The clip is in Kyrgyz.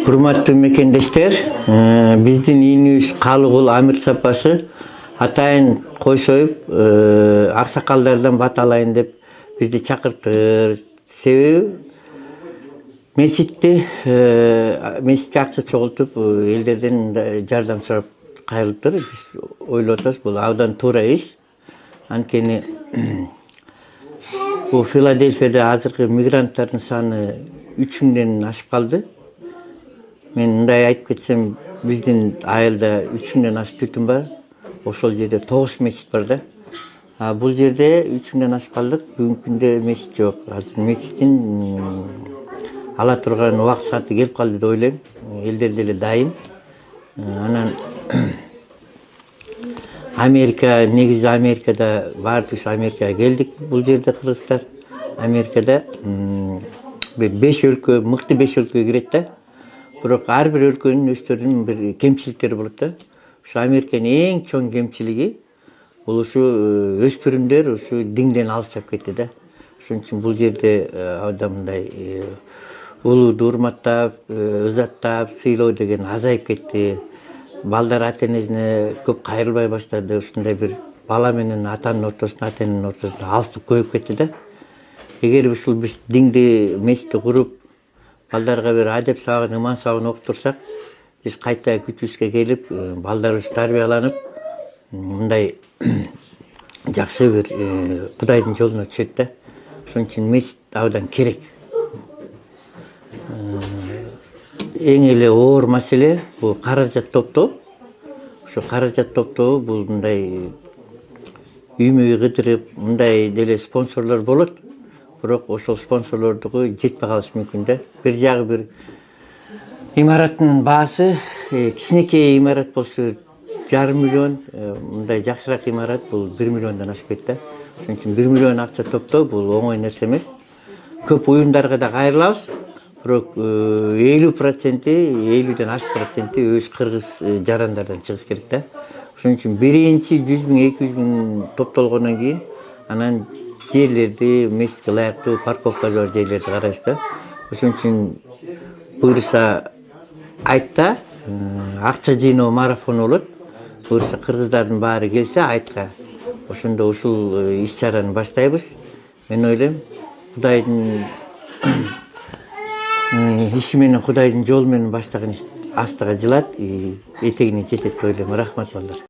Урматтуу мекендештер, биздин ийинибиз Калыгул Амир Сапасы атайын кой союп, аксакалдардан бат алайын деп бизди чакыртты. Себеби мечитке акча чогултуп, элдерден жардам сурап кайрылыптыр. Биз ойлоп атабыз, бул абдан туура иш. Анткени бул Филадельфияда азыркы мигранттардын саны 3000ден ашып калды. Мен мындай айтып кетсем, биздин айылда 3000ден ашык түтүн бар. Ошол жерде 9 мечит бар да. Бул жерде 3000ден ашып калдык. Бүгүнкү күндө мечит жок. Азыр мечиттин ала турган убакыт сааты келип калды деп ойлойм. Элдер деле дайын. Анан негизи Америкада баардыгыбыз Америкага келдик. Бул жерде кыргыздар Америкада бир 5 өлкө, мыкты 5 өлкөгө кирет да. Бирок ар бир өлкөнүн өздөрүнүн бир кемчиликтери болот да. Ушу Американын эң чоң кемчилиги бул ушу өспүрүмдөр ушу динден алыстап кетти да. Ошон үчүн бул жерде абдан мындай улууду урматтап, ызаттап, сыйлоо деген азайып кетти. Балдар ата-энесине көп кайрылбай баштады. Ушундай бир бала менен атанын ортосунда, ата эненин ортосунда алыстык көбөйүп кетти да. Эгер ушул биз динди мечитти куруп, балдарга бир адеп сабагын, ыман сабагын окуп турсак, биз кайта күчүбүзгө келип, балдарыбыз тарбияланып, мындай жакшы бир Кудайдын жолуна түшөт да. Ошон үчүн мечит абдан керек. Эң эле оор маселе бул каражат топтоо. Ошо каражат топтоо бул мындай үймө кыдырып, мындай деле спонсорлор болот. Бирок ошол спонсорлордугу жетпей калышы мүмкүн да. Бир жагы бир имараттын баасы кичинекей имарат болсо 1,5 миллион, мындай жакшыраак имарат бул 1 миллиондон ашып кетти да. Ошон үчүн 1 миллион акча топтоо бул оңой нерсе эмес. Көп уюмдарга да кайрылабыз. Бирок 50%ден ашык проценти өз кыргыз жарандардан чыгыш керек да. Ошон үчүн биринчи 100 000, 200 000 топтолгондон кийин анан жерлерди, мечитке ылайыктуу парковка бар жерлерди карайбыз да. Ошон үчүн буюрса айтта акча жыйноо марафону болот. Буюрса кыргыздардын баары келсе айтка, ошондо ушул иш чараны баштайбыз. Мен ойлойм, Кудайдын иши менен, Кудайдын жолу менен баштаган иш астыга жылат, этегине жетет деп ойлойм. Рахмат балдар.